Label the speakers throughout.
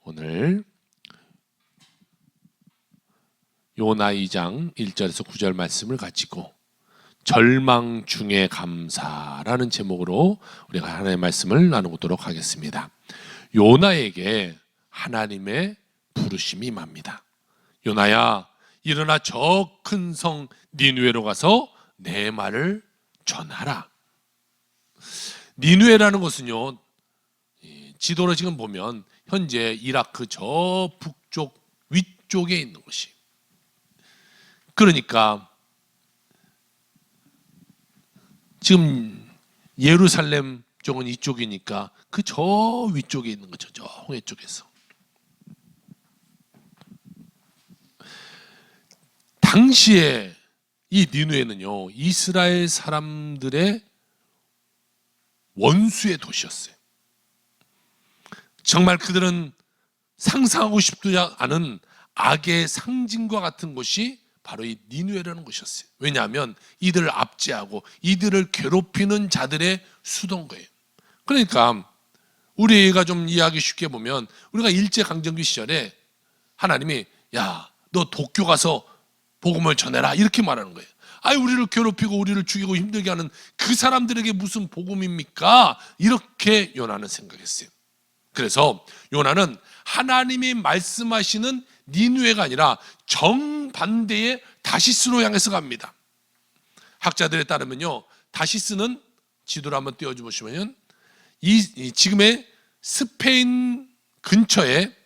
Speaker 1: 오늘 요나 2장 1절에서 9절 말씀을 가지고 절망 중에 감사라는 제목으로 우리가 하나님의 말씀을 나누도록 하겠습니다. 요나에게 하나님의 부르심이 임합니다. 요나야, 일어나 저 큰 성 니느웨로 가서 내 말을 전하라. 니느웨라는 곳은요, 지도로 지금 보면 현재 이라크 저 북쪽 위쪽에 있는 곳이, 그러니까 지금 예루살렘 쪽은 이쪽이니까 그 저 위쪽에 있는 거죠. 저 홍해 쪽에서. 당시에 이 니느웨는요, 이스라엘 사람들의 원수의 도시였어요. 정말 그들은 상상하고 싶지 않은 악의 상징과 같은 곳이 바로 이 니느웨라는 곳이었어요. 왜냐하면 이들을 압제하고 이들을 괴롭히는 자들의 수도인 거예요. 그러니까 우리가 좀 이해하기 쉽게 보면, 우리가 일제강점기 시절에 하나님이 야, 너 도쿄 가서 복음을 전해라 이렇게 말하는 거예요. 아니, 우리를 괴롭히고 우리를 죽이고 힘들게 하는 그 사람들에게 무슨 복음입니까? 이렇게 요나는 생각했어요. 그래서 요나는 하나님이 말씀하시는 니느웨가 아니라 정반대의 다시스로 향해서 갑니다. 학자들에 따르면요, 다시스는 지도를 한번 띄워주시면 이 지금의 스페인 근처에,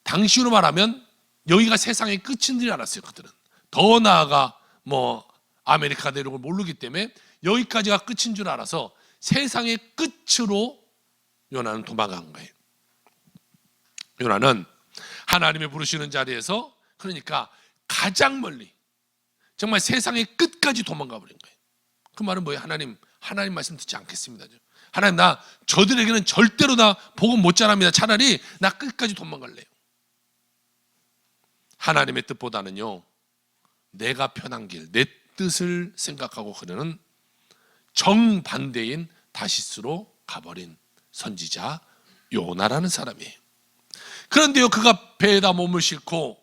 Speaker 1: 당시로 말하면 여기가 세상의 끝인 줄 알았어요. 그들은 더 나아가 아메리카 대륙을 모르기 때문에 여기까지가 끝인 줄 알아서 세상의 끝으로 요나는 도망간 거예요. 요나는 하나님이 부르시는 자리에서, 그러니까 가장 멀리, 정말 세상의 끝까지 도망가 버린 거예요. 그 말은 뭐예요? 하나님 말씀 듣지 않겠습니다. 하나님, 나 저들에게는 절대로 나 복음 못 전합니다. 차라리 나 끝까지 도망갈래요. 하나님의 뜻보다는요, 내가 편한 길, 내 뜻을 생각하고 그러는 정반대인 다시스로 가버린 선지자 요나라는 사람이에요. 그런데요, 그가 배에다 몸을 싣고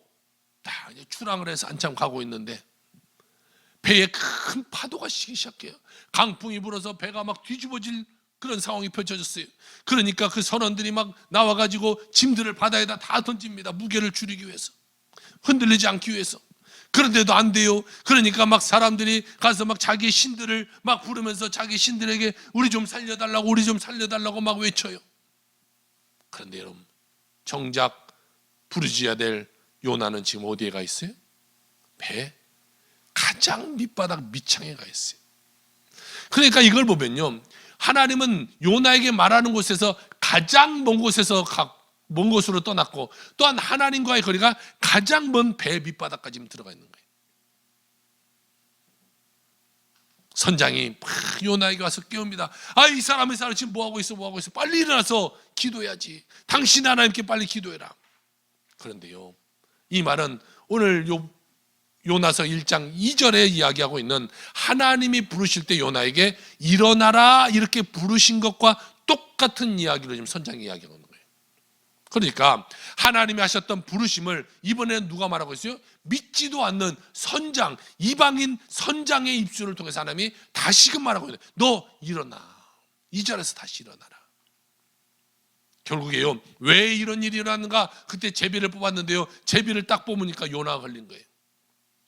Speaker 1: 이제 출항을 해서 한참 가고 있는데 배에 큰 파도가 치기 시작해요. 강풍이 불어서 배가 막 뒤집어질 그런 상황이 펼쳐졌어요. 그러니까 그 선원들이 막 나와가지고 짐들을 바다에다 다 던집니다. 무게를 줄이기 위해서, 흔들리지 않기 위해서. 그런데도 안 돼요. 그러니까 막 사람들이 가서 막 자기 신들을 막 부르면서 자기 신들에게 우리 좀 살려달라고 막 외쳐요. 그런데 여러분, 정작 부르짖어야 될 요나는 지금 어디에 가 있어요? 배 가장 밑바닥 밑창에 가 있어요. 그러니까 이걸 보면요, 하나님은 요나에게 말하는 곳에서 가장 먼 곳으로 떠났고, 또한 하나님과의 거리가 가장 먼 배 밑바닥까지 들어가 있는 거예요. 선장이 막 요나에게 와서 깨웁니다. 이 사람이 지금 뭐하고 있어? 빨리 일어나서 기도해야지. 당신 하나님께 빨리 기도해라. 그런데요, 이 말은 오늘 요나서 1장 2절에 이야기하고 있는 하나님이 부르실 때 요나에게 일어나라 이렇게 부르신 것과 똑같은 이야기로 지금 선장이 이야기하고 있는 거예요. 그러니까 하나님이 하셨던 부르심을 이번에는 누가 말하고 있어요? 믿지도 않는 선장, 이방인 선장의 입술을 통해서 하나님이 다시금 말하고 있는 거예요. 너 일어나. 이 자리에서 다시 일어나라. 결국에요, 왜 이런 일이 일어났는가? 그때 제비를 뽑았는데요, 제비를 딱 뽑으니까 요나가 걸린 거예요.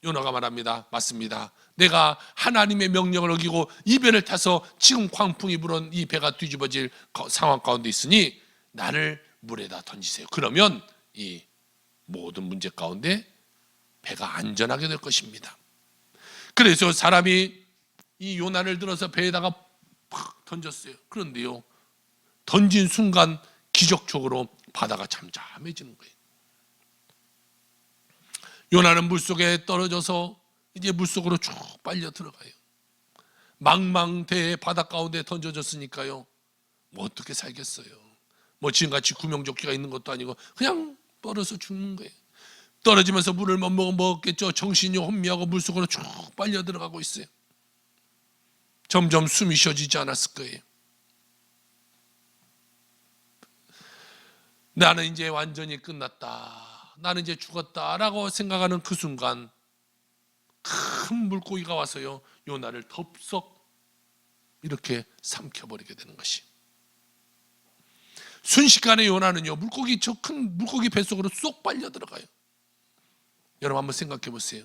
Speaker 1: 요나가 말합니다. 맞습니다. 내가 하나님의 명령을 어기고 이 배를 타서 지금 광풍이 불은 이 배가 뒤집어질 상황 가운데 있으니 나를 물에다 던지세요. 그러면 이 모든 문제 가운데 배가 안전하게 될 것입니다. 그래서 사람이 이 요나를 들어서 배에다가 팍 던졌어요. 그런데요, 던진 순간 기적적으로 바다가 잠잠해지는 거예요. 요나는 물속에 떨어져서 이제 물속으로 쭉 빨려 들어가요. 망망대해 바다 가운데 던져졌으니까요, 어떻게 살겠어요? 지금같이 구명조끼가 있는 것도 아니고 그냥 떨어져 죽는 거예요. 떨어지면서 물을 못 먹었겠죠. 정신이 혼미하고 물속으로 쭉 빨려 들어가고 있어요. 점점 숨이 쉬어지지 않았을 거예요. 나는 이제 완전히 끝났다, 나는 이제 죽었다라고 생각하는 그 순간 큰 물고기가 와서요 요나를 덥석 이렇게 삼켜버리게 되는 것이, 순식간에 요나는요 저 큰 물고기 뱃속으로 쏙 빨려 들어가요. 여러분 한번 생각해 보세요.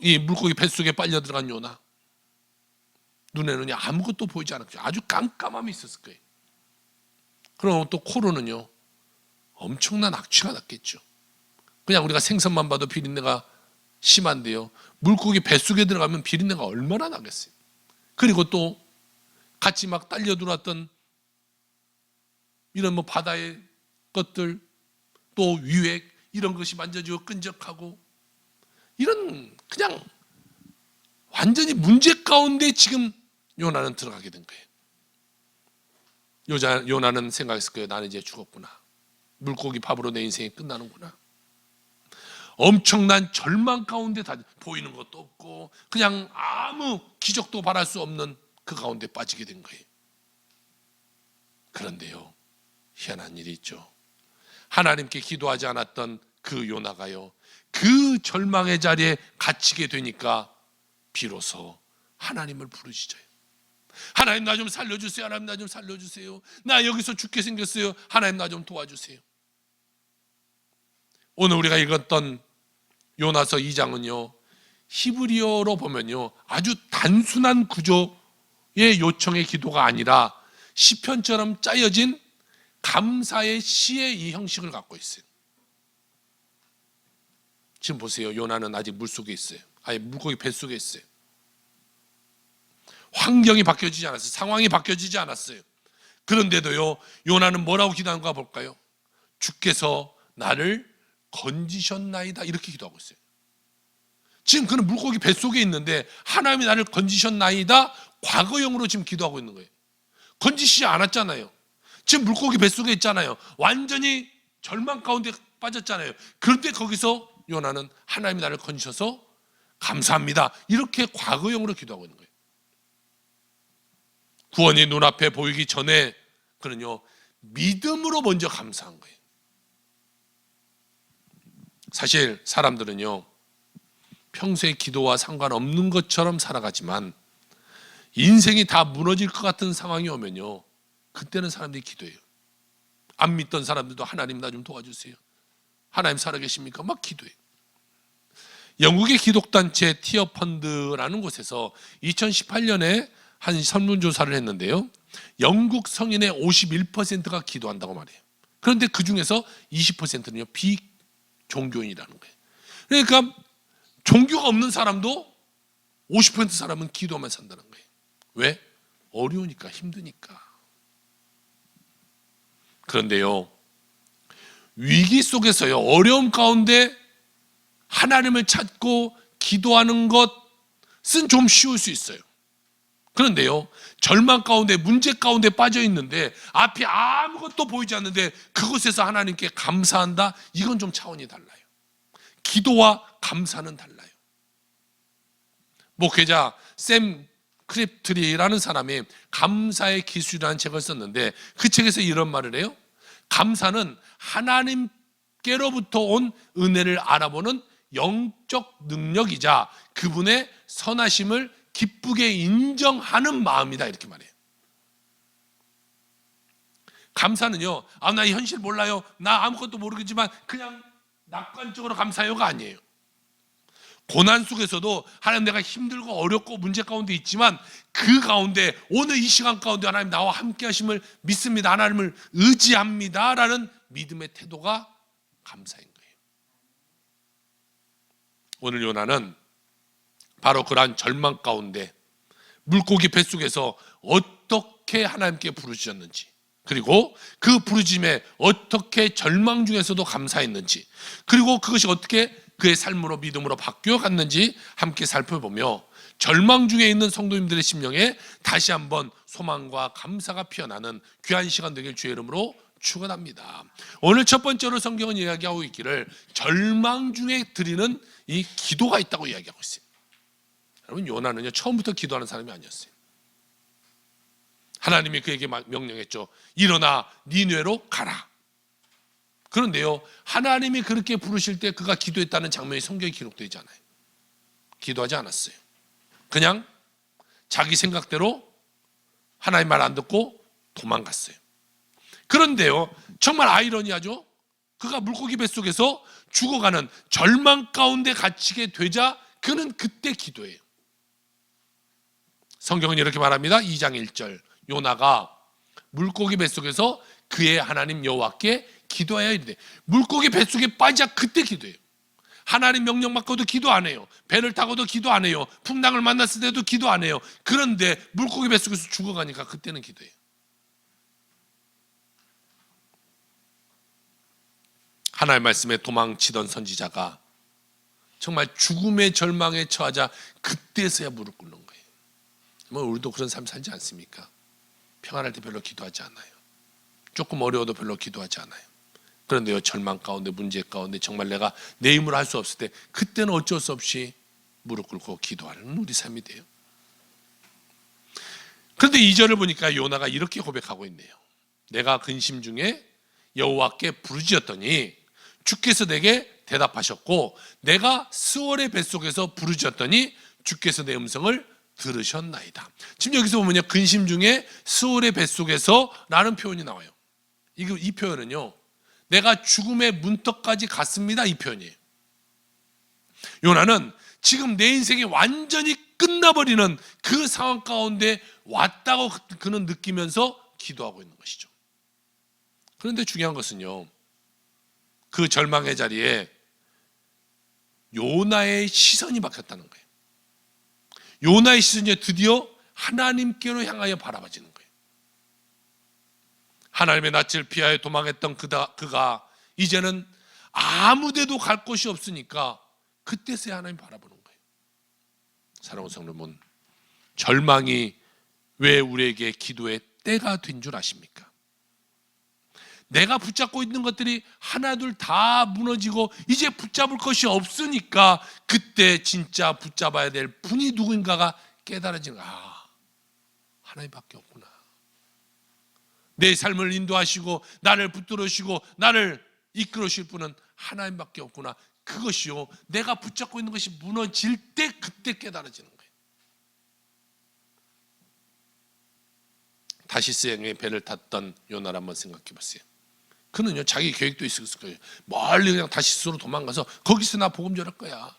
Speaker 1: 이 물고기 뱃속에 빨려 들어간 요나, 눈에는 아무것도 보이지 않았죠. 아주 깜깜함이 있었을 거예요. 그럼 또 코로는요 엄청난 악취가 났겠죠. 그냥 우리가 생선만 봐도 비린내가 심한데요, 물고기 뱃속에 들어가면 비린내가 얼마나 나겠어요. 그리고 또 같이 막 딸려 들어왔던 이런 바다의 것들, 또 유액 이런 것이 만져지고 끈적하고, 이런 그냥 완전히 문제 가운데 지금 요나는 들어가게 된 거예요. 요나는 생각했을 거예요. 나는 이제 죽었구나. 물고기 밥으로 내 인생이 끝나는구나. 엄청난 절망 가운데 다 보이는 것도 없고 그냥 아무 기적도 바랄 수 없는 그 가운데 빠지게 된 거예요. 그런데요 희한한 일이 있죠. 하나님께 기도하지 않았던 그 요나가요 그 절망의 자리에 갇히게 되니까 비로소 하나님을 부르짖어요. 하나님 나 좀 살려주세요. 하나님 나 좀 살려주세요. 나 여기서 죽게 생겼어요. 하나님 나 좀 도와주세요. 오늘 우리가 읽었던 요나서 2장은요 히브리어로 보면요 아주 단순한 구조의 요청의 기도가 아니라 시편처럼 짜여진 감사의 시의 이 형식을 갖고 있어요. 지금 보세요. 요나는 아직 물속에 있어요. 아니 물고기 뱃속에 있어요. 환경이 바뀌어지지 않았어요. 상황이 바뀌어지지 않았어요. 그런데도요 요나는 뭐라고 기도하는가 볼까요? 주께서 나를 건지셨나이다 이렇게 기도하고 있어요. 지금 그는 물고기 뱃속에 있는데 하나님이 나를 건지셨나이다 과거형으로 지금 기도하고 있는 거예요. 건지시지 않았잖아요. 지금 물고기 뱃속에 있잖아요. 완전히 절망 가운데 빠졌잖아요. 그런데 거기서 요나는 하나님이 나를 건지셔서 감사합니다 이렇게 과거형으로 기도하고 있는 거예요. 구원이 눈앞에 보이기 전에 그는요 믿음으로 먼저 감사한 거예요. 사실 사람들은요 평소에 기도와 상관없는 것처럼 살아가지만 인생이 다 무너질 것 같은 상황이 오면요 그때는 사람들이 기도해요. 안 믿던 사람들도 하나님 나 좀 도와주세요. 하나님 살아계십니까? 막 기도해요. 영국의 기독단체 티어펀드라는 곳에서 2018년에 한 설문조사를 했는데요 영국 성인의 51%가 기도한다고 말해요. 그런데 그 중에서 20%는요 비종교인이라는 거예요. 그러니까 종교가 없는 사람도 50% 사람은 기도만 산다는 거예요. 왜? 어려우니까, 힘드니까. 그런데요 위기 속에서요 어려움 가운데 하나님을 찾고 기도하는 것은 좀 쉬울 수 있어요. 그런데요 절망 가운데 문제 가운데 빠져 있는데 앞이 아무것도 보이지 않는데 그곳에서 하나님께 감사한다, 이건 좀 차원이 달라요. 기도와 감사는 달라요. 목회자 샘 크립트리라는 사람이 감사의 기술이라는 책을 썼는데 그 책에서 이런 말을 해요. 감사는 하나님께로부터 온 은혜를 알아보는 영적 능력이자 그분의 선하심을 기쁘게 인정하는 마음이다 이렇게 말해요. 감사는요 나 이 현실 몰라요, 나 아무것도 모르겠지만 그냥 낙관적으로 감사해요가 아니에요. 고난 속에서도 하나님 내가 힘들고 어렵고 문제 가운데 있지만 그 가운데 오늘 이 시간 가운데 하나님 나와 함께 하심을 믿습니다, 하나님을 의지합니다 라는 믿음의 태도가 감사인 거예요. 오늘 요나는 바로 그러한 절망 가운데 물고기 뱃속에서 어떻게 하나님께 부르짖었는지, 그리고 그 부르짖음에 어떻게 절망 중에서도 감사했는지, 그리고 그것이 어떻게 그의 삶으로 믿음으로 바뀌어 갔는지 함께 살펴보며 절망 중에 있는 성도님들의 심령에 다시 한번 소망과 감사가 피어나는 귀한 시간 되길 주의 이름으로 축원합니다. 오늘 첫 번째로 성경은 이야기하고 있기를 절망 중에 드리는 이 기도가 있다고 이야기하고 있어요. 여러분 요나는요 처음부터 기도하는 사람이 아니었어요. 하나님이 그에게 명령했죠. 일어나 니느웨로 가라. 그런데요, 하나님이 그렇게 부르실 때 그가 기도했다는 장면이 성경에 기록되지 않아요. 기도하지 않았어요. 그냥 자기 생각대로 하나님 말 안 듣고 도망갔어요. 그런데요, 정말 아이러니하죠. 그가 물고기 뱃속에서 죽어가는 절망 가운데 갇히게 되자 그는 그때 기도해요. 성경은 이렇게 말합니다. 2장 1절, 요나가 물고기 뱃속에서 그의 하나님 여호와께 기도하여 이르되, 물고기 뱃속에 빠지자 그때 기도해요. 하나님 명령 받고도 기도 안 해요. 배를 타고도 기도 안 해요. 풍랑을 만났을 때도 기도 안 해요. 그런데 물고기 뱃속에서 죽어가니까 그때는 기도해요. 하나님의 말씀에 도망치던 선지자가 정말 죽음의 절망에 처하자 그때서야 무릎 꿇는 거예요. 뭐 우리도 그런 삶 살지 않습니까? 평안할 때 별로 기도하지 않아요. 조금 어려워도 별로 기도하지 않아요. 그런데요, 절망 가운데, 문제 가운데 정말 내가 내 힘으로 할 수 없을 때 그때는 어쩔 수 없이 무릎 꿇고 기도하는 우리 삶이 돼요. 그런데 2절을 보니까 요나가 이렇게 고백하고 있네요. 내가 근심 중에 여호와께 부르짖었더니 주께서 내게 대답하셨고, 내가 스월의 뱃속에서 부르짖었더니 주께서 내 음성을 들으셨나이다. 지금 여기서 보면요, 근심 중에 스월의 뱃속에서 라는 표현이 나와요. 이 표현은요, 내가 죽음의 문턱까지 갔습니다, 이 표현이에요. 요나는 지금 내 인생이 완전히 끝나버리는 그 상황 가운데 왔다고 그는 느끼면서 기도하고 있는 것이죠. 그런데 중요한 것은요, 그 절망의 자리에 요나의 시선이 바뀌었다는 거예요. 요나의 시선이 드디어 하나님께로 향하여 바라봐지는 거예요. 하나님의 낯을 피하여 도망했던 그가 이제는 아무데도 갈 곳이 없으니까 그때서야 하나님 바라보는 거예요. 사랑하는 성도 여러분, 절망이 왜 우리에게 기도의 때가 된 줄 아십니까? 내가 붙잡고 있는 것들이 하나둘 다 무너지고 이제 붙잡을 것이 없으니까 그때 진짜 붙잡아야 될 분이 누구인가가 깨달아지는 거야. 하나님밖에 없구나. 내 삶을 인도하시고 나를 붙들으시고 나를 이끌으실 분은 하나님밖에 없구나. 그것이요, 내가 붙잡고 있는 것이 무너질 때 그때 깨달아지는 거예요. 다시스행의 배를 탔던 요나를 한번 생각해 보세요. 그는요, 자기 계획도 있었을 거예요. 멀리 그냥 다시스로 도망가서 거기서 나 복음 전할 거야.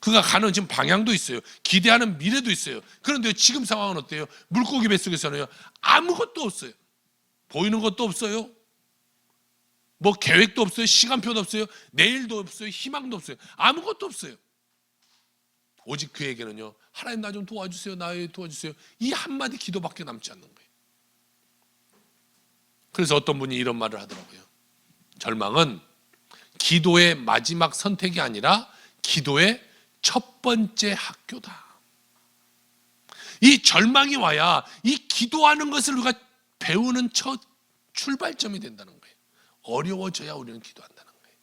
Speaker 1: 그가 가는 지금 방향도 있어요. 기대하는 미래도 있어요. 그런데 지금 상황은 어때요? 물고기 뱃속에서는요, 아무것도 없어요. 보이는 것도 없어요. 뭐 계획도 없어요. 시간표도 없어요. 내일도 없어요. 희망도 없어요. 아무것도 없어요. 오직 그에게는요, 하나님 나 좀 도와주세요. 나 도와주세요. 이 한마디 기도밖에 남지 않는 거예요. 그래서 어떤 분이 이런 말을 하더라고요. 절망은 기도의 마지막 선택이 아니라 기도의 첫 번째 학교다. 이 절망이 와야 이 기도하는 것을 우리가 배우는 첫 출발점이 된다는 거예요. 어려워져야 우리는 기도한다는 거예요.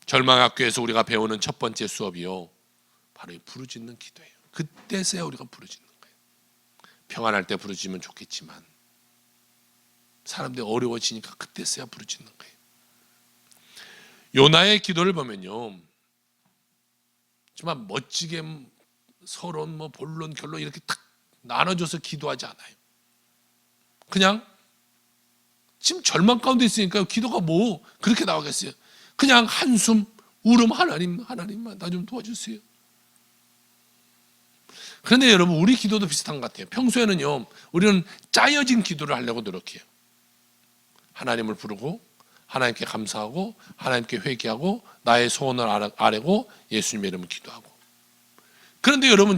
Speaker 1: 절망 학교에서 우리가 배우는 첫 번째 수업이요, 바로 이 부르짖는 기도예요. 그때서야 우리가 부르짖는 거예요. 평안할 때 부르짖으면 좋겠지만 사람들이 어려워지니까 그때서야 부르짖는 거예요. 요나의 기도를 보면요, 정말 멋지게 서론, 본론, 결론 이렇게 딱 나눠줘서 기도하지 않아요. 그냥 지금 절망 가운데 있으니까 기도가 뭐 그렇게 나오겠어요. 그냥 한숨, 울음, 하나님 나 좀 도와주세요. 그런데 여러분, 우리 기도도 비슷한 것 같아요. 평소에는요, 우리는 짜여진 기도를 하려고 노력해요. 하나님을 부르고 하나님께 감사하고 하나님께 회개하고 나의 소원을 아뢰고 예수님의 이름을 기도하고. 그런데 여러분,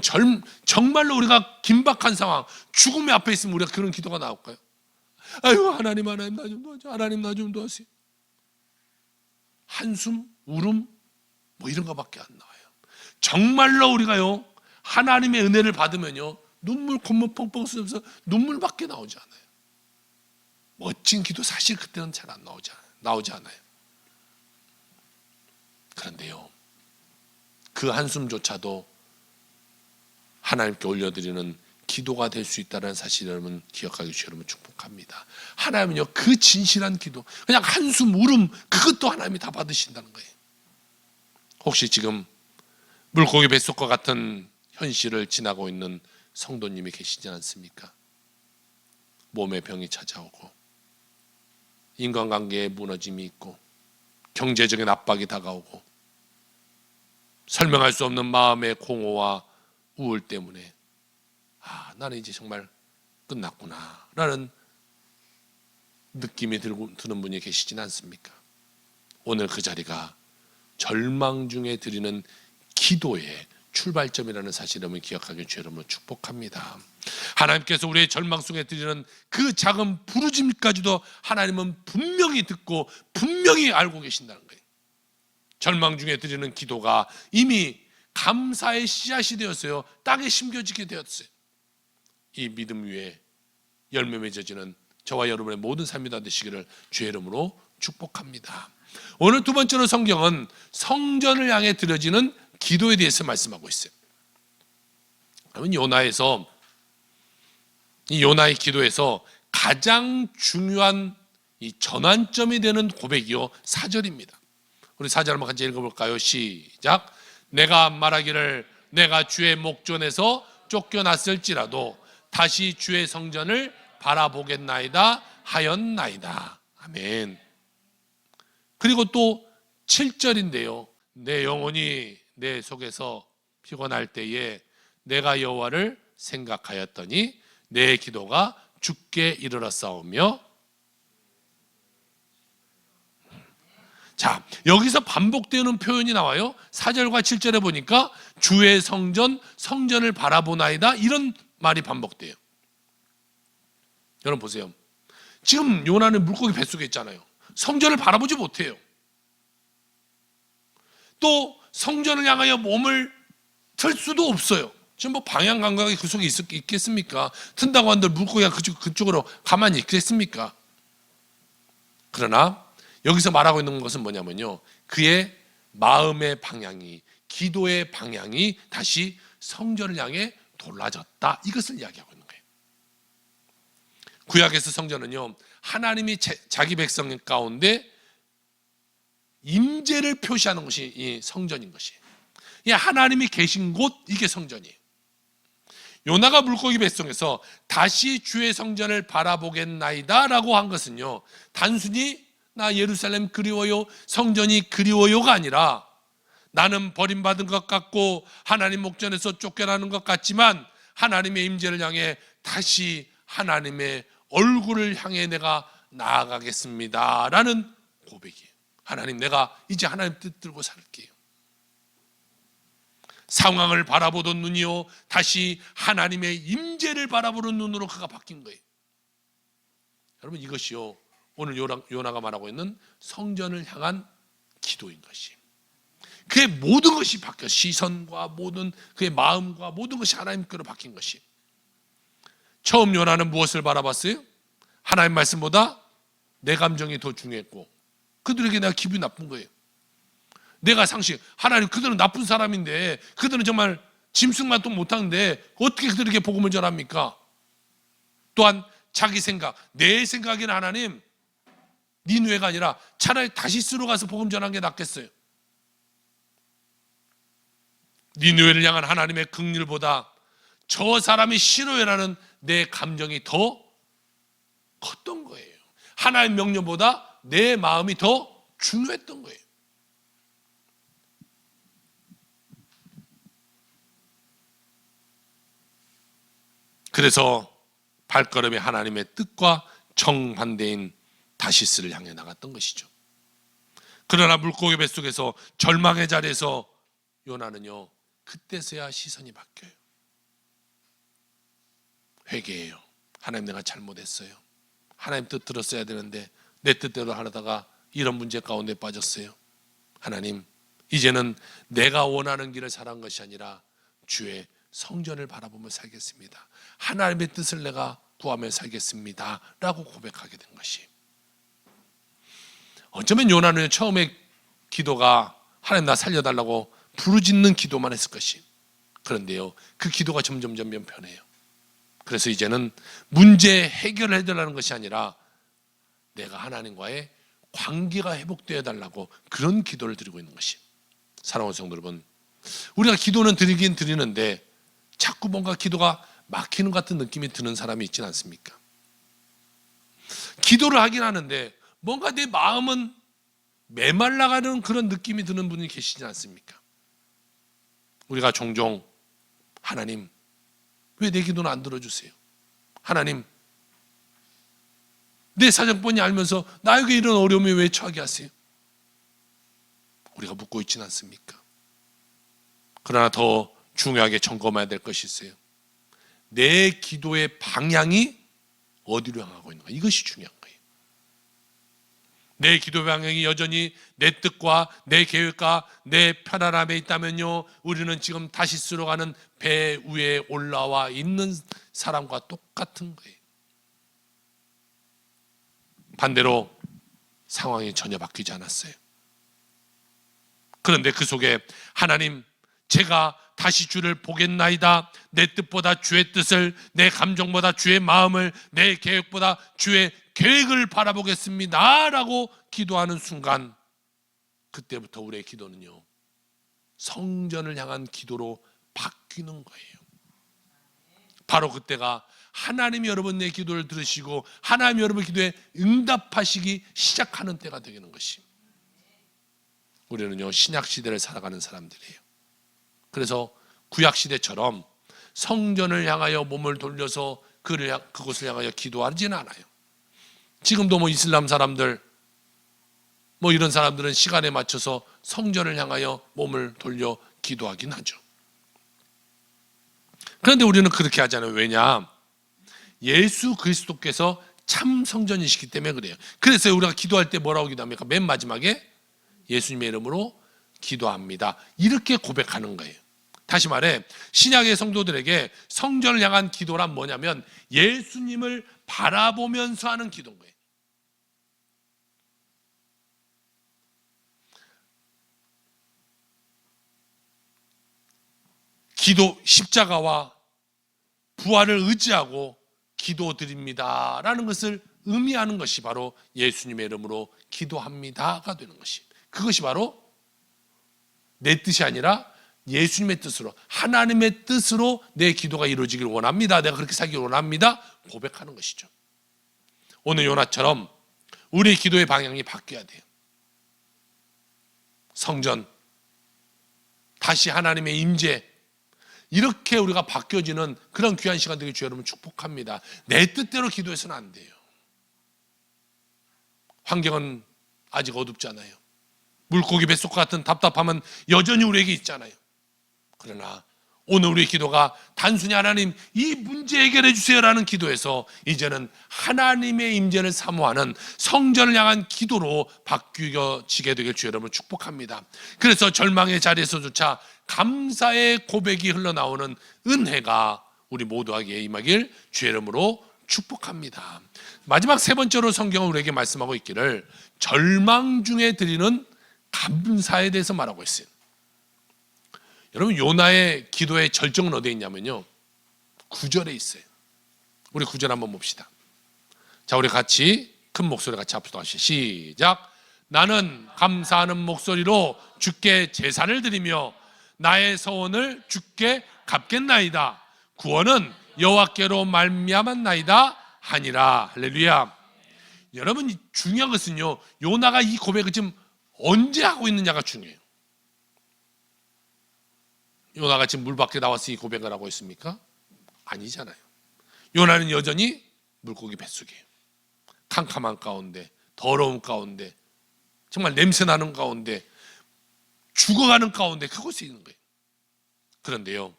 Speaker 1: 정말로 우리가 긴박한 상황, 죽음의 앞에 있으면 우리가 그런 기도가 나올까요? 아유, 하나님 나 좀 도와줘. 하나님 나 좀 도와주세요. 한숨, 울음 이런 거밖에 안 나와요. 정말로 우리가요, 하나님의 은혜를 받으면요, 눈물 콧물 펑펑 쏟으면서 눈물밖에 나오지 않아요. 멋진 기도 사실 그때는 잘 안 나오지 않아요. 그런데요, 그 한숨조차도 하나님께 올려드리는 기도가 될 수 있다는 사실 여러분 기억하기 주여 여러분 축복합니다. 하나님은요 그 진실한 기도, 그냥 한숨 울음 그것도 하나님이 다 받으신다는 거예요. 혹시 지금 물고기 뱃속과 같은 현실을 지나고 있는 성도님이 계시지 않습니까? 몸에 병이 찾아오고 인간관계에 무너짐이 있고 경제적인 압박이 다가오고 설명할 수 없는 마음의 공허와 우울 때문에 나는 이제 정말 끝났구나 라는 느낌이 드는 분이 계시진 않습니까? 오늘 그 자리가 절망 중에 드리는 기도의 출발점이라는 사실을 기억하길 주의 이름으로 축복합니다. 하나님께서 우리의 절망 속에 드리는 그 작은 부르짐까지도 하나님은 분명히 듣고 분명히 알고 계신다는 거예요. 절망 중에 드리는 기도가 이미 감사의 씨앗이 되었어요. 땅에 심겨지게 되었어요. 이 믿음 위에 열매 맺어지는 저와 여러분의 모든 삶이 다 되시기를 주의 이름으로 축복합니다. 오늘 두 번째로 성경은 성전을 향해 드려지는 기도에 대해서 말씀하고 있어요. 그러면 이 요나의 기도에서 가장 중요한 이 전환점이 되는 고백이요 4절입니다. 우리 4절 한번 같이 읽어볼까요? 시작. 내가 말하기를 내가 주의 목전에서 쫓겨났을지라도 다시 주의 성전을 바라보겠나이다 하였나이다. 아멘. 그리고 또 7절인데요. 내 영혼이 내 속에서 피곤할 때에 내가 여호와를 생각하였더니 내 기도가 주께 이르렀사오며. 자, 여기서 반복되는 표현이 나와요. 4절과 7절에 보니까 주의 성전을 바라보나이다 이런 말이 반복돼요. 여러분 보세요. 지금 요나는 물고기 뱃속에 있잖아요. 성전을 바라보지 못해요. 또 성전을 향하여 몸을 틀 수도 없어요. 지금 뭐 방향 감각이 그 속에 있겠습니까? 튼다고 한들 물고기가 그쪽으로 가만히 있겠습니까? 그러나 여기서 말하고 있는 것은 뭐냐면요, 그의 마음의 방향이, 기도의 방향이 다시 성전을 향해 돌아졌다, 이것을 이야기하고 있는 거예요. 구약에서 성전은요, 하나님이 자기 백성 가운데 임재를 표시하는 것이 이 성전인 것이에요. 이 하나님이 계신 곳, 이게 성전이에요. 요나가 물고기 뱃속에서 다시 주의 성전을 바라보겠나이다 라고 한 것은요, 단순히 나 예루살렘 그리워요, 성전이 그리워요가 아니라 나는 버림받은 것 같고 하나님 목전에서 쫓겨나는 것 같지만 하나님의 임재를 향해 다시 하나님의 얼굴을 향해 내가 나아가겠습니다 라는 고백이에요. 하나님, 내가 이제 하나님 뜻 들고 살게요. 상황을 바라보던 눈이요, 다시 하나님의 임재를 바라보는 눈으로 그가 바뀐 거예요. 여러분, 이것이요 오늘 요나가 말하고 있는 성전을 향한 기도인 것이, 그의 모든 것이 바뀌어, 시선과 모든 그의 마음과 모든 것이 하나님께로 바뀐 것이. 처음 요나는 무엇을 바라봤어요? 하나님 말씀보다 내 감정이 더 중요했고, 그들에게 내가 기분이 나쁜 거예요. 내가 상식, 하나님 그들은 나쁜 사람인데, 그들은 정말 짐승만 또 못하는데 어떻게 그들에게 복음을 전합니까? 또한 자기 생각, 내 생각에는 하나님 니느웨가 아니라 차라리 다시스로 가서 복음 전하는 게 낫겠어요. 니느웨를 향한 하나님의 긍휼보다 저 사람이 싫어요라는 내 감정이 더 컸던 거예요. 하나님 명령보다 내 마음이 더 중요했던 거예요. 그래서 발걸음이 하나님의 뜻과 정반대인 다시스를 향해 나갔던 것이죠. 그러나 물고기 뱃속에서 절망의 자리에서 요나는요, 그때서야 시선이 바뀌어요. 회개해요. 하나님, 내가 잘못했어요. 하나님 뜻 들었어야 되는데 내 뜻대로 하다가 이런 문제 가운데 빠졌어요. 하나님, 이제는 내가 원하는 길을 살아간 것이 아니라 주의 성전을 바라보며 살겠습니다. 하나님의 뜻을 내가 구하며 살겠습니다 라고 고백하게 된 것이. 어쩌면 요나는 처음에 기도가 하나님 나 살려달라고 부르짖는 기도만 했을 것이. 그런데요, 그 기도가 점점 변해요. 그래서 이제는 문제 해결을 해달라는 것이 아니라 내가 하나님과의 관계가 회복되어 달라고 그런 기도를 드리고 있는 것이. 사랑하는 성도 여러분, 우리가 기도는 드리긴 드리는데 자꾸 뭔가 기도가 막히는 것 같은 느낌이 드는 사람이 있지는 않습니까? 기도를 하긴 하는데 뭔가 내 마음은 메말라가는 그런 느낌이 드는 분이 계시지 않습니까? 우리가 종종 하나님, 왜 내 기도는 안 들어주세요? 하나님, 내 사정 뻔히 알면서 나에게 이런 어려움에 왜 처하게 하세요? 우리가 묻고 있지는 않습니까? 그러나 더 중요하게 점검해야 될 것이 있어요. 내 기도의 방향이 어디로 향하고 있는가? 이것이 중요한 거예요. 내 기도 방향이 여전히 내 뜻과 내 계획과 내 편안함에 있다면요, 우리는 지금 다시스로 가는 배 위에 올라와 있는 사람과 똑같은 거예요. 반대로 상황이 전혀 바뀌지 않았어요. 그런데 그 속에 하나님, 제가 다시 주를 보겠나이다. 내 뜻보다 주의 뜻을, 내 감정보다 주의 마음을, 내 계획보다 주의 계획을 바라보겠습니다 라고 기도하는 순간, 그때부터 우리의 기도는요, 성전을 향한 기도로 바뀌는 거예요. 바로 그때가 하나님이 여러분의 기도를 들으시고 하나님이 여러분의 기도에 응답하시기 시작하는 때가 되는 것이. 우리는요, 신약시대를 살아가는 사람들이에요. 그래서 구약시대처럼 성전을 향하여 몸을 돌려서 그곳을 향하여 기도하지는 않아요. 지금도 이슬람 사람들, 이런 사람들은 시간에 맞춰서 성전을 향하여 몸을 돌려 기도하긴 하죠. 그런데 우리는 그렇게 하잖아요. 왜냐? 예수 그리스도께서 참 성전이시기 때문에 그래요. 그래서 우리가 기도할 때 뭐라고 기도합니까? 맨 마지막에 예수님의 이름으로 기도합니다, 이렇게 고백하는 거예요. 다시 말해, 신약의 성도들에게 성전을 향한 기도란 뭐냐면 예수님을 바라보면서 하는 기도인 거예요. 기도, 십자가와 부활을 의지하고 기도드립니다 라는 것을 의미하는 것이 바로 예수님의 이름으로 기도합니다가 되는 것이. 그것이 바로 내 뜻이 아니라 예수님의 뜻으로, 하나님의 뜻으로 내 기도가 이루어지길 원합니다, 내가 그렇게 살기를 원합니다 고백하는 것이죠. 오늘 요나처럼 우리의 기도의 방향이 바뀌어야 돼요. 성전, 다시 하나님의 임재, 이렇게 우리가 바뀌어지는 그런 귀한 시간 되길 주 여러분 축복합니다. 내 뜻대로 기도해서는 안 돼요. 환경은 아직 어둡잖아요. 물고기 뱃속 같은 답답함은 여전히 우리에게 있잖아요. 그러나 오늘 우리의 기도가 단순히 하나님 이 문제 해결해 주세요라는 기도에서 이제는 하나님의 임재를 사모하는 성전을 향한 기도로 바뀌어지게 되길 주 여러분 축복합니다. 그래서 절망의 자리에서조차 감사의 고백이 흘러나오는 은혜가 우리 모두에게 임하길 주 이름으로 축복합니다. 마지막 세 번째로 성경은 우리에게 말씀하고 있기를 절망 중에 드리는 감사에 대해서 말하고 있어요. 여러분, 요나의 기도의 절정은 어디에 있냐면요, 9절에 있어요. 우리 9절 한번 봅시다. 자, 우리 같이 큰 목소리 같이 앞으로 다시 시작. 나는 감사하는 목소리로 주께 제사를 드리며 나의 서원을 주께 갚겠나이다. 구원은 여호와께로 말미암았나이다 하니라. 할렐루야. 여러분, 중요한 것은요, 요나가 이 고백을 지금 언제 하고 있느냐가 중요해요. 요나가 지금 물 밖에 나와서 이 고백을 하고 있습니까? 아니잖아요. 요나는 여전히 물고기 뱃속이에요. 캄캄한 가운데, 더러운 가운데, 정말 냄새나는 가운데, 죽어가는 가운데 그곳에 있는 거예요. 그런데요,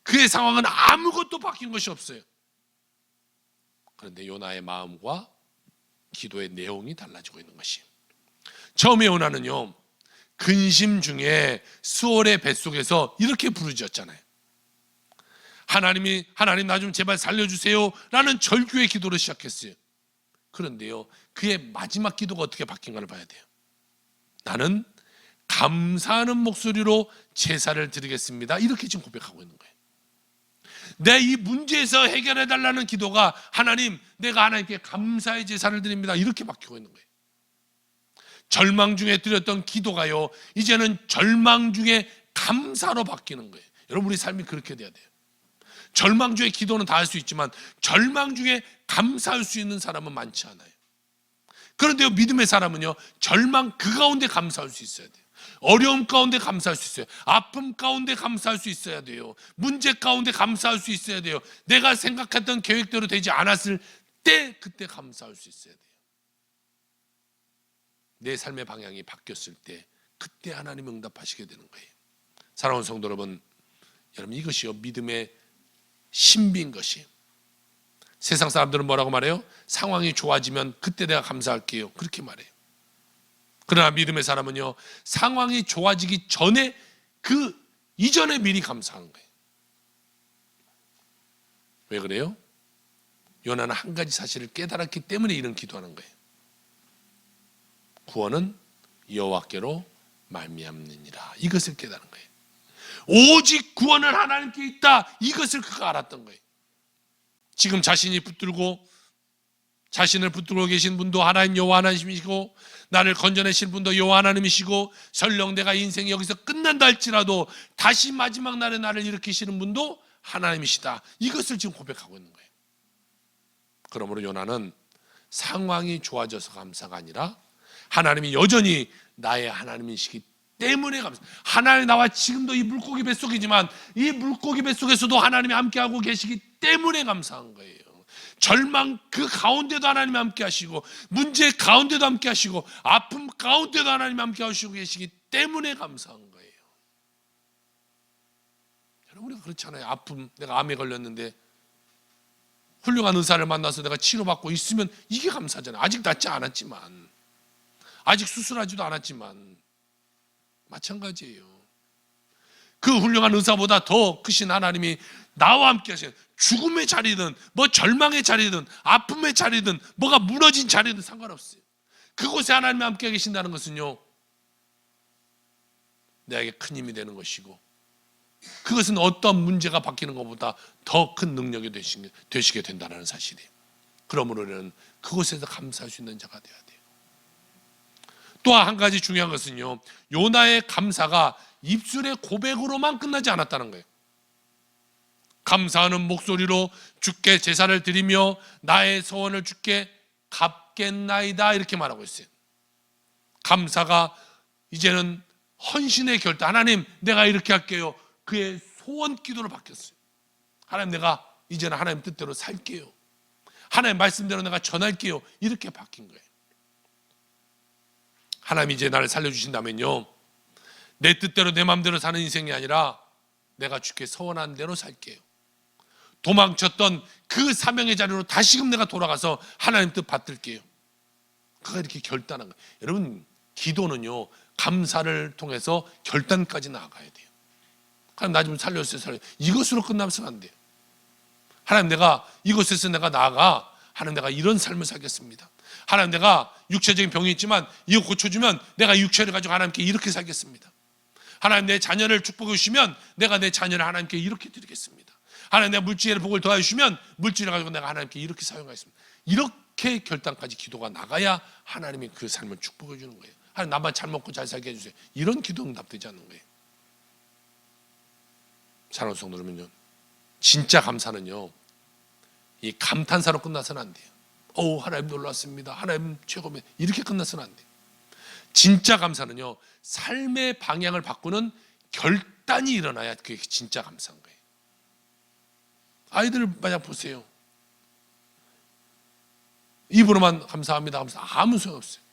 Speaker 1: 그의 상황은 아무것도 바뀐 것이 없어요. 그런데 요나의 마음과 기도의 내용이 달라지고 있는 것이. 처음에 요나는요, 근심 중에 수월의 뱃속에서 이렇게 부르짖었잖아요. 하나님 나 좀 제발 살려주세요 라는 절규의 기도를 시작했어요. 그런데요, 그의 마지막 기도가 어떻게 바뀐가를 봐야 돼요. 나는 감사하는 목소리로 제사를 드리겠습니다, 이렇게 지금 고백하고 있는 거예요. 내 이 문제에서 해결해 달라는 기도가 하나님, 내가 하나님께 감사의 제사를 드립니다, 이렇게 바뀌고 있는 거예요. 절망 중에 드렸던 기도가요, 이제는 절망 중에 감사로 바뀌는 거예요. 여러분, 우리 삶이 그렇게 돼야 돼요. 절망 중에 기도는 다 할 수 있지만 절망 중에 감사할 수 있는 사람은 많지 않아요. 그런데요, 믿음의 사람은요, 절망 그 가운데 감사할 수 있어야 돼요. 어려움 가운데 감사할 수 있어요. 아픔 가운데 감사할 수 있어야 돼요. 문제 가운데 감사할 수 있어야 돼요. 내가 생각했던 계획대로 되지 않았을 때 그때 감사할 수 있어야 돼요. 내 삶의 방향이 바뀌었을 때 그때 하나님 응답하시게 되는 거예요. 사랑하는 성도 여러분, 이것이요 믿음의 신비인 것이. 세상 사람들은 뭐라고 말해요? 상황이 좋아지면 그때 내가 감사할게요, 그렇게 말해요. 그러나 믿음의 사람은요, 상황이 좋아지기 전에 그 이전에 미리 감사하는 거예요. 왜 그래요? 요나는 한 가지 사실을 깨달았기 때문에 이런 기도하는 거예요. 구원은 여호와께로 말미암느니라, 이것을 깨달은 거예요. 오직 구원은 하나님께 있다, 이것을 그가 알았던 거예요. 지금 자신을 붙들고 계신 분도 하나님 여호와 하나님이시고, 나를 건져내실 분도 여호와 하나님이시고, 설령 내가 인생이 여기서 끝난다 할지라도 다시 마지막 날에 나를 일으키시는 분도 하나님이시다, 이것을 지금 고백하고 있는 거예요. 그러므로 요나는 상황이 좋아져서 감사가 아니라 하나님이 여전히 나의 하나님이시기 때문에 감사. 하나님, 나와 지금도 이 물고기 뱃속이지만 이 물고기 뱃속에서도 하나님이 함께하고 계시기 때문에 감사한 거예요. 절망 그 가운데도 하나님이 함께 하시고, 문제 가운데도 함께 하시고, 아픔 가운데도 하나님이 함께 하시고 계시기 때문에 감사한 거예요. 여러분, 우리가 그렇잖아요. 아픔, 내가 암에 걸렸는데 훌륭한 의사를 만나서 내가 치료받고 있으면 이게 감사잖아요. 아직 낫지 않았지만, 아직 수술하지도 않았지만 마찬가지예요. 그 훌륭한 의사보다 더 크신 하나님이 나와 함께 하시는, 죽음의 자리든 뭐 절망의 자리든 아픔의 자리든 뭐가 무너진 자리든 상관없어요. 그곳에 하나님이 함께 계신다는 것은요, 내게 큰 힘이 되는 것이고, 그것은 어떤 문제가 바뀌는 것보다 더 큰 능력이 되시게 된다는 사실이에요. 그러므로 우리는 그곳에서 감사할 수 있는 자가 되어야 돼요. 또 한 가지 중요한 것은요, 요나의 감사가 입술의 고백으로만 끝나지 않았다는 거예요. 감사하는 목소리로 주께 제사를 드리며 나의 소원을 주께 갚겠나이다, 이렇게 말하고 있어요. 감사가 이제는 헌신의 결단, 하나님 내가 이렇게 할게요, 그의 소원 기도로 바뀌었어요. 하나님, 내가 이제는 하나님 뜻대로 살게요, 하나님 말씀대로 내가 전할게요, 이렇게 바뀐 거예요. 하나님 이제 나를 살려주신다면요, 내 뜻대로 내 마음대로 사는 인생이 아니라 내가 주께 서원한 대로 살게요. 도망쳤던 그 사명의 자리로 다시금 내가 돌아가서 하나님 뜻 받들게요. 그가 이렇게 결단한 거예요. 여러분, 기도는요, 감사를 통해서 결단까지 나아가야 돼요. 하나님, 나 좀 살려주세요. 이것으로 끝나면서 안 돼요. 하나님, 내가 이곳에서 내가 나아가, 하나님 내가 이런 삶을 살겠습니다. 하나님, 내가 육체적인 병이 있지만 이거 고쳐주면 내가 육체를 가지고 하나님께 이렇게 살겠습니다. 하나님, 내 자녀를 축복해 주시면 내가 내 자녀를 하나님께 이렇게 드리겠습니다. 하나님, 내가 물질의 복을 더해주시면 물질을 가지고 내가 하나님께 이렇게 사용하겠습니다. 이렇게 결단까지 기도가 나가야 하나님이 그 삶을 축복해 주는 거예요. 하나님, 나만 잘 먹고 잘 살게 해주세요. 이런 기도 응답되지 않는 거예요. 사랑하는 성도 여러분요, 진짜 감사는요, 이 감탄사로 끝나서는 안 돼요. 하나님 놀랐습니다, 하나님 최고입니다, 이렇게 끝나서는 안 돼요. 진짜 감사는요, 삶의 방향을 바꾸는 결단이 일어나야 그게 진짜 감사한 거예요. 아이들 만약 보세요. 입으로만 감사합니다 하면서 아무 소용없어요.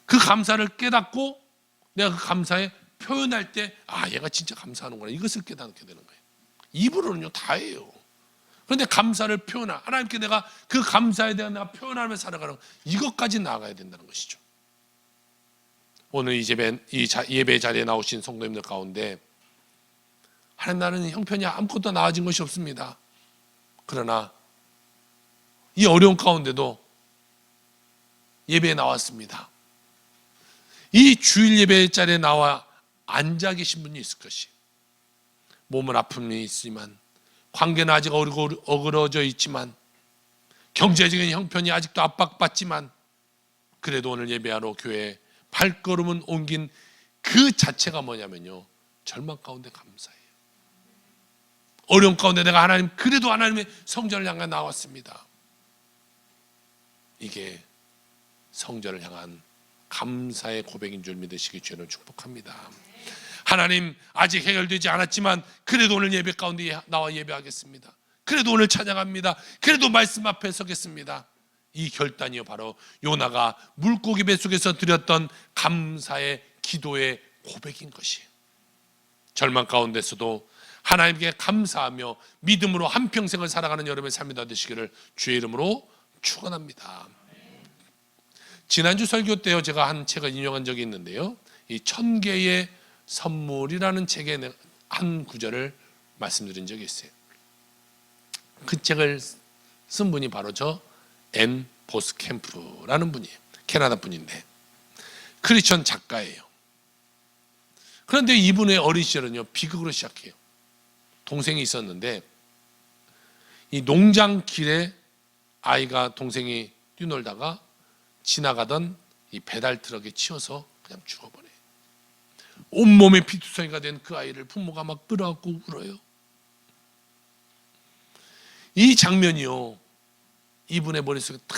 Speaker 1: 그 감사를 깨닫고 내가 그 감사에 표현할 때, 얘가 진짜 감사하는구나, 이것을 깨닫게 되는 거예요. 입으로는요 다 해요. 그런데 감사를 표현할, 하나님께 내가 그 감사에 대한 내가 표현하며 살아가는, 이것까지 나아가야 된다는 것이죠. 오늘 이 예배 자리에 나오신 성도님들 가운데, 하나님, 나는 형편이 아무것도 나아진 것이 없습니다. 그러나 이 어려운 가운데도 예배에 나왔습니다. 이 주일 예배 자리에 나와 앉아 계신 분이 있을 것이, 몸은 아픔이 있지만 관계는 아직 어그러져 있지만, 경제적인 형편이 아직도 압박받지만, 그래도 오늘 예배하러 교회에 발걸음은 옮긴 그 자체가 뭐냐면요, 절망 가운데 감사해요. 어려운 가운데 내가 하나님, 그래도 하나님의 성전을 향해 나왔습니다. 이게 성전을 향한 감사의 고백인 줄 믿으시기 주를 축복합니다. 하나님, 아직 해결되지 않았지만 그래도 오늘 예배 가운데 나와 예배하겠습니다. 그래도 오늘 찬양합니다. 그래도 말씀 앞에 서겠습니다. 이 결단이요, 바로 요나가 물고기 뱃속에서 드렸던 감사의 기도의 고백인 것이에요. 절망 가운데서도 하나님께 감사하며 믿음으로 한평생을 살아가는 여러분의 삶이 되시기를 주의 이름으로 축원합니다. 지난주 설교 때요, 제가 한 책을 인용한 적이 있는데요, 이 1000개의 선물이라는 책의 한 구절을 말씀드린 적이 있어요. 그 책을 쓴 분이 바로 저 앤 보스캠프라는 분이에요. 캐나다 분인데 크리스천 작가예요. 그런데 이분의 어린 시절은요, 비극으로 시작해요. 동생이 있었는데 이 농장 길에 아이가, 동생이 뛰놀다가 지나가던 이 배달 트럭에 치여서 그냥 죽어버려요. 온몸에 피투성이가 된 그 아이를 부모가 막 끌어안고 울어요. 이 장면이요, 이분의 머릿속에 탁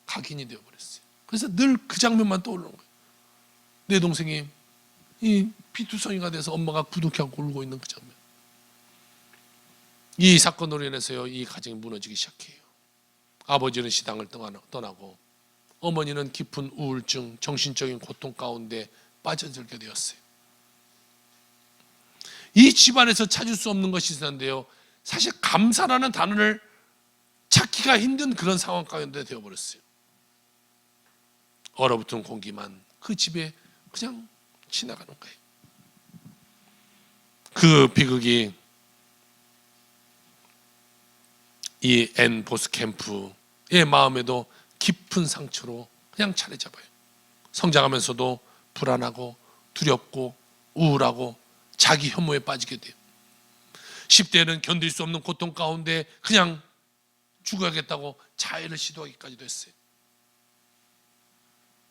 Speaker 1: 각인이 되어버렸어요. 그래서 늘 그 장면만 떠오르는 거예요. 내 동생이 이 피투성이가 돼서 엄마가 부둥켜 안고 울고 있는 그 장면. 이 사건으로 인해서요, 이 가정이 무너지기 시작해요. 아버지는 시당을 떠나고 어머니는 깊은 우울증, 정신적인 고통 가운데 빠져들게 되었어요. 이 집안에서 찾을 수 없는 것이 있었는데요, 사실 감사라는 단어를 찾기가 힘든 그런 상황 가운데 되어버렸어요. 얼어붙은 공기만 그 집에 그냥 지나가는 거예요. 그 비극이 이 앤 보스캠프의 마음에도 깊은 상처로 그냥 자리 잡아요. 성장하면서도 불안하고 두렵고 우울하고 자기 혐오에 빠지게 돼요. 10대에는 견딜 수 없는 고통 가운데 그냥 죽어야겠다고 자해를 시도하기까지도 했어요.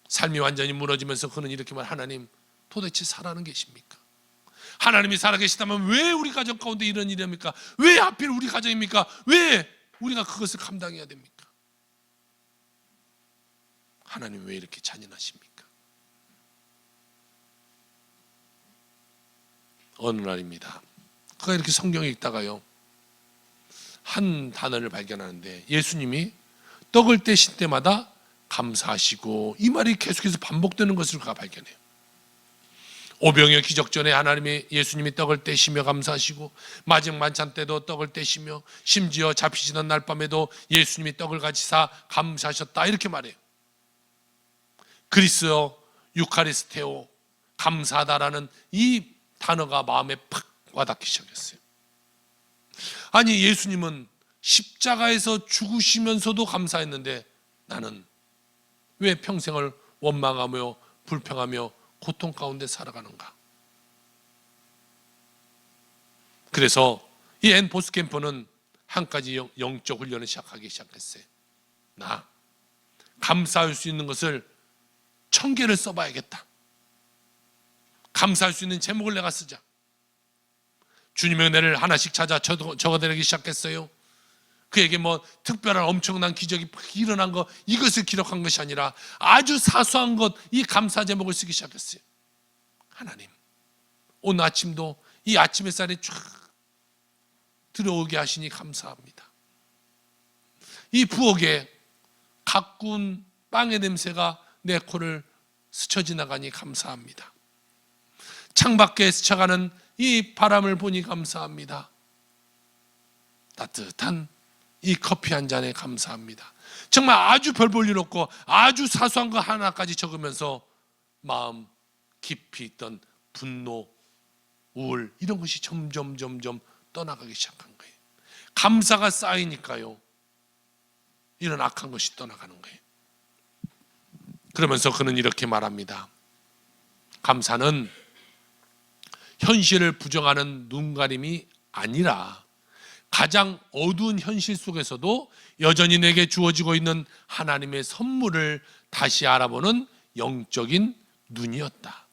Speaker 1: 삶이 완전히 무너지면서 그는 이렇게 말, 하나님, 도대체 살아는 계십니까? 하나님이 살아계시다면 왜 우리 가정 가운데 이런 일이 합니까? 왜 하필 우리 가정입니까? 왜 우리가 그것을 감당해야 됩니까? 하나님, 왜 이렇게 잔인하십니까? 어느 날입니다, 그가 이렇게 성경에 읽다가요, 한 단어를 발견하는데, 예수님이 떡을 떼실 때마다 감사하시고, 이 말이 계속해서 반복되는 것을 그가 발견해요. 오병이어 기적 전에 하나님이, 예수님이 떡을 떼시며 감사하시고, 마지막 만찬 때도 떡을 떼시며, 심지어 잡히시던 날 밤에도 예수님이 떡을 가지사 감사하셨다, 이렇게 말해요. 그리스어 유카리스테오, 감사하다라는 이 단어가 마음에 팍 와닿기 시작했어요. 아니, 예수님은 십자가에서 죽으시면서도 감사했는데 나는 왜 평생을 원망하며 불평하며 고통 가운데 살아가는가? 그래서 이 앤 보스캠프는 한 가지 영적 훈련을 시작하기 시작했어요. 나 감사할 수 있는 것을 1000개를 써봐야겠다. 감사할 수 있는 제목을 내가 쓰자. 주님의 은혜를 하나씩 찾아 적어내기 시작했어요. 그에게 뭐 특별한 엄청난 기적이 일어난 것, 이것을 기록한 것이 아니라 아주 사소한 것, 이 감사 제목을 쓰기 시작했어요. 하나님, 오늘 아침도 이 아침 햇살이 쫙 들어오게 하시니 감사합니다. 이 부엌에 가꾼 빵의 냄새가 내 코를 스쳐 지나가니 감사합니다. 창밖에 스쳐가는 이 바람을 보니 감사합니다. 따뜻한 이 커피 한 잔에 감사합니다. 정말 아주 별 볼 일 없고 아주 사소한 거 하나까지 적으면서 마음 깊이 있던 분노, 우울, 이런 것이 점점 떠나가기 시작한 거예요. 감사가 쌓이니까요, 이런 악한 것이 떠나가는 거예요. 그러면서 그는 이렇게 말합니다. 감사는 현실을 부정하는 눈가림이 아니라 가장 어두운 현실 속에서도 여전히 내게 주어지고 있는 하나님의 선물을 다시 알아보는 영적인 눈이었다.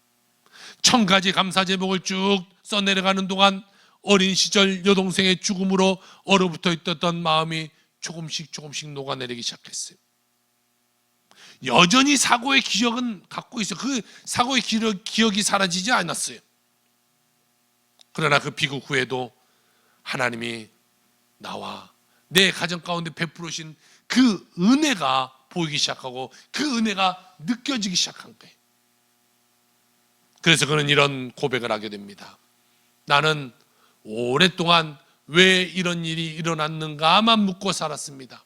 Speaker 1: 1000가지 감사 제목을 쭉 써내려가는 동안 어린 시절 여동생의 죽음으로 얼어붙어 있었던 마음이 조금씩 녹아내리기 시작했어요. 여전히 사고의 기억은 갖고 있어요. 그 사고의 기억이 사라지지 않았어요. 그러나 그 비극 후에도 하나님이 나와 내 가정 가운데 베풀으신 그 은혜가 보이기 시작하고 그 은혜가 느껴지기 시작한 거예요. 그래서 그는 이런 고백을 하게 됩니다. 나는 오랫동안 왜 이런 일이 일어났는가만 묻고 살았습니다.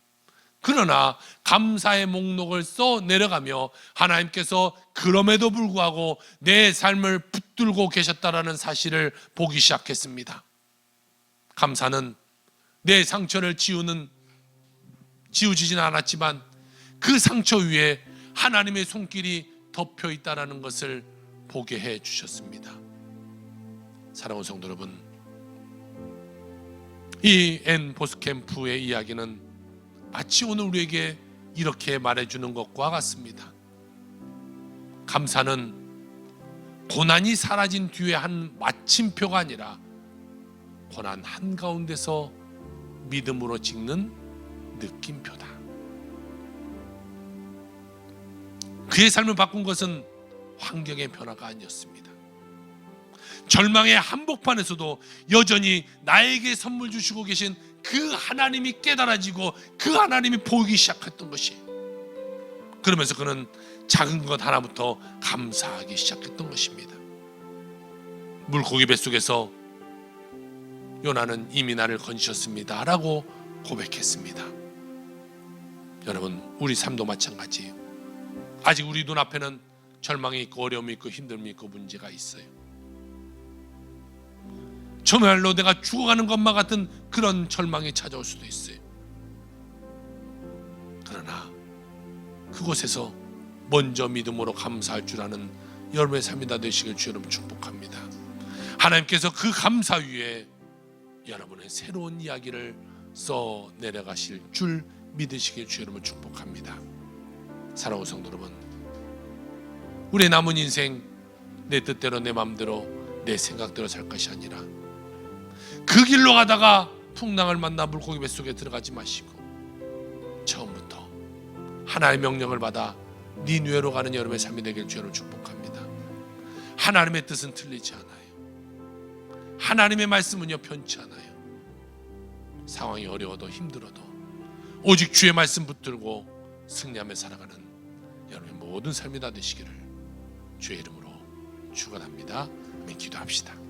Speaker 1: 그러나 감사의 목록을 써 내려가며 하나님께서 그럼에도 불구하고 내 삶을 붙들고 계셨다라는 사실을 보기 시작했습니다. 감사는 내 상처를 지우지진 않았지만 그 상처 위에 하나님의 손길이 덮여 있다는 것을 보게 해 주셨습니다. 사랑하는 성도 여러분, 이 앤 보스캠프의 이야기는 마치 오늘 우리에게 이렇게 말해주는 것과 같습니다. 감사는 고난이 사라진 뒤에 한 마침표가 아니라 고난 한가운데서 믿음으로 찍는 느낌표다. 그의 삶을 바꾼 것은 환경의 변화가 아니었습니다. 절망의 한복판에서도 여전히 나에게 선물 주시고 계신 그 하나님이 깨달아지고 그 하나님이 보이기 시작했던 것이, 그러면서 그는 작은 것 하나부터 감사하기 시작했던 것입니다. 물고기 뱃속에서 요나는 이미 나를 건지셨습니다 라고 고백했습니다. 여러분, 우리 삶도 마찬가지예요. 아직 우리 눈앞에는 절망이 있고 어려움이 있고 힘듦이 있고 문제가 있어요. 정말로 내가 죽어가는 것만 같은 그런 절망이 찾아올 수도 있어요. 그러나 그곳에서 먼저 믿음으로 감사할 줄 아는 여러분의 삶이 다 되시길 주 여러분 축복합니다. 하나님께서 그 감사 위에 여러분의 새로운 이야기를 써 내려가실 줄 믿으시길 주 여러분 축복합니다. 사랑하는 성도 여러분, 우리의 남은 인생 내 뜻대로 내 마음대로 내 생각대로 살 것이 아니라 그 길로 가다가 풍랑을 만나 물고기 뱃속에 들어가지 마시고 처음부터 하나님의 명령을 받아 니느웨로 가는 여러분의 삶이 되길 주 여러분 축복합니다. 하나님의 뜻은 틀리지 않아요. 하나님의 말씀은요 편치 않아요. 상황이 어려워도 힘들어도 오직 주의 말씀 붙들고 승리하며 살아가는 여러분의 모든 삶이 다 되시기를 주의 이름으로 축원합니다. 기도합시다.